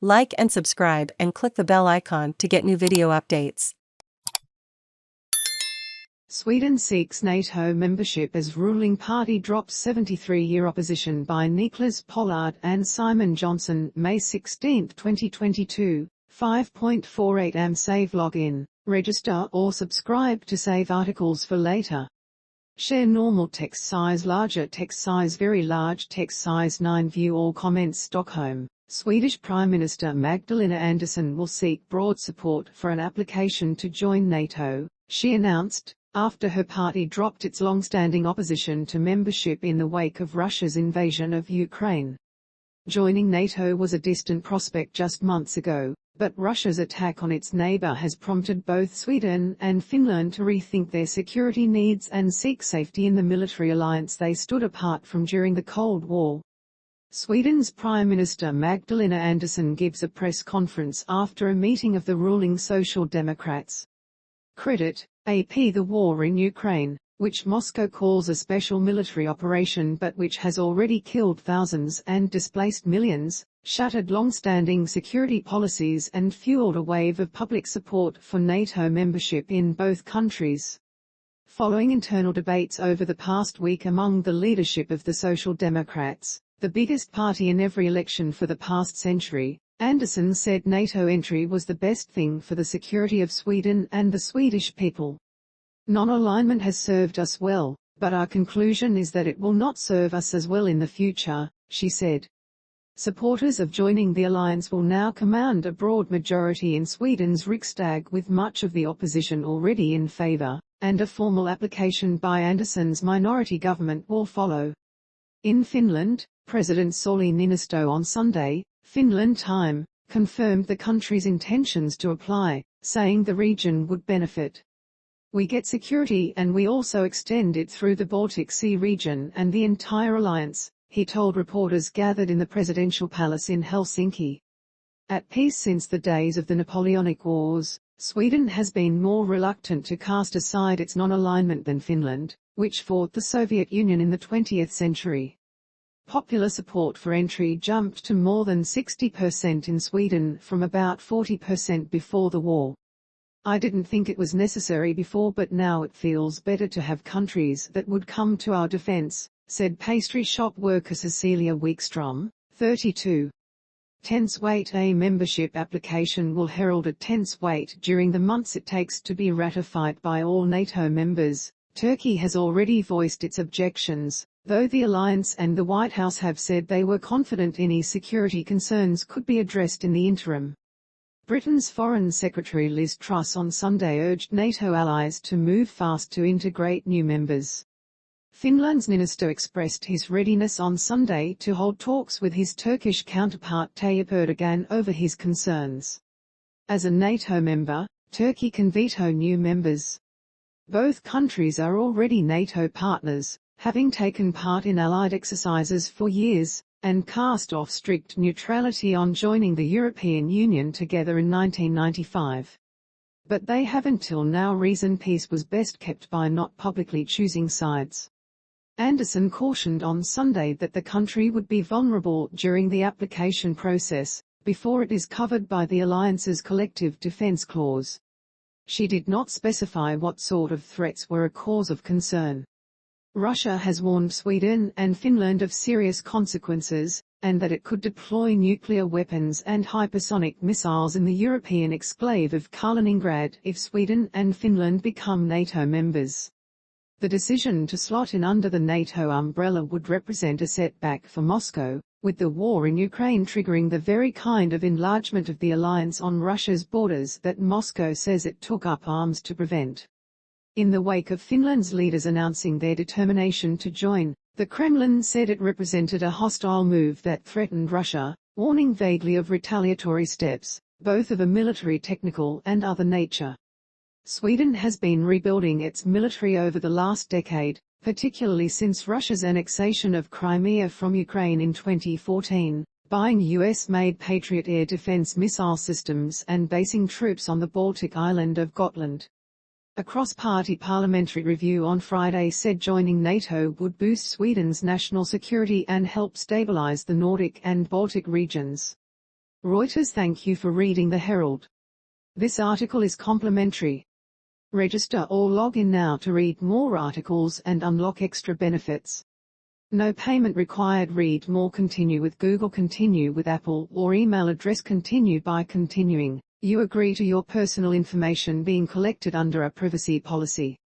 Like and subscribe and click the bell icon to get new video updates. Sweden seeks NATO membership as ruling party drops 73-year opposition by Niklas Pollard and Simon Johnson, May 16, 2022, 5.48 am. Save login, register or subscribe to save articles for later. Share normal text size, larger text size, very large text size, 9 view all comments. Stockholm, Swedish Prime Minister Magdalena Andersson will seek broad support for an application to join NATO, she announced, after her party dropped its long-standing opposition to membership in the wake of Russia's invasion of Ukraine. Joining NATO was a distant prospect just months ago, but Russia's attack on its neighbor has prompted both Sweden and Finland to rethink their security needs and seek safety in the military alliance they stood apart from during the Cold War. Sweden's Prime Minister Magdalena Andersson gives a press conference after a meeting of the ruling Social Democrats. Credit, AP. The war in Ukraine, which Moscow calls a special military operation but which has already killed thousands and displaced millions, shattered long-standing security policies and fueled a wave of public support for NATO membership in both countries. Following internal debates over the past week among the leadership of the Social Democrats, the biggest party in every election for the past century, Andersson said NATO entry was the best thing for the security of Sweden and the Swedish people. Non-alignment has served us well, but our conclusion is that it will not serve us as well in the future, she said. Supporters of joining the alliance will now command a broad majority in Sweden's Riksdag, with much of the opposition already in favor, and a formal application by Andersson's minority government will follow. In Finland, President Sauli Niinisto on Sunday, Finland time, confirmed the country's intentions to apply, saying the region would benefit. We get security and we also extend it through the Baltic Sea region and the entire alliance, he told reporters gathered in the presidential palace in Helsinki. At peace since the days of the Napoleonic Wars, Sweden has been more reluctant to cast aside its non-alignment than Finland, which fought the Soviet Union in the 20th century. Popular support for entry jumped to more than 60% in Sweden from about 40% before the war. I didn't think it was necessary before, but now it feels better to have countries that would come to our defense, said pastry shop worker Cecilia Wikström, 32. Tense wait. A membership application will herald a tense wait during the months it takes to be ratified by all NATO members. Turkey has already voiced its objections, though the alliance and the White House have said they were confident any security concerns could be addressed in the interim. Britain's Foreign Secretary Liz Truss on Sunday urged NATO allies to move fast to integrate new members. Finland's Niinisto expressed his readiness on Sunday to hold talks with his Turkish counterpart Tayyip Erdogan over his concerns. As a NATO member, Turkey can veto new members. Both countries are already NATO partners, having taken part in allied exercises for years, and cast off strict neutrality on joining the European Union together in 1995. But they have until now reasoned peace was best kept by not publicly choosing sides. Andersson cautioned on Sunday that the country would be vulnerable during the application process, before it is covered by the alliance's collective defense clause. She did not specify what sort of threats were a cause of concern. Russia has warned Sweden and Finland of serious consequences, and that it could deploy nuclear weapons and hypersonic missiles in the European exclave of Kaliningrad if Sweden and Finland become NATO members. The decision to slot in under the NATO umbrella would represent a setback for Moscow, with the war in Ukraine triggering the very kind of enlargement of the alliance on Russia's borders that Moscow says it took up arms to prevent. In the wake of Finland's leaders announcing their determination to join, the Kremlin said it represented a hostile move that threatened Russia, warning vaguely of retaliatory steps, both of a military, technical and other nature. Sweden has been rebuilding its military over the last decade, particularly since Russia's annexation of Crimea from Ukraine in 2014, buying US-made Patriot air defense missile systems and basing troops on the Baltic island of Gotland. A cross-party parliamentary review on Friday said joining NATO would boost Sweden's national security and help stabilize the Nordic and Baltic regions. Reuters. Thank you for reading the Herald. This article is complimentary. Register or log in now to read more articles and unlock extra benefits. No payment required. Read more. Continue with Google, continue with Apple, or email address. Continue by continuing. You agree to your personal information being collected under a privacy policy.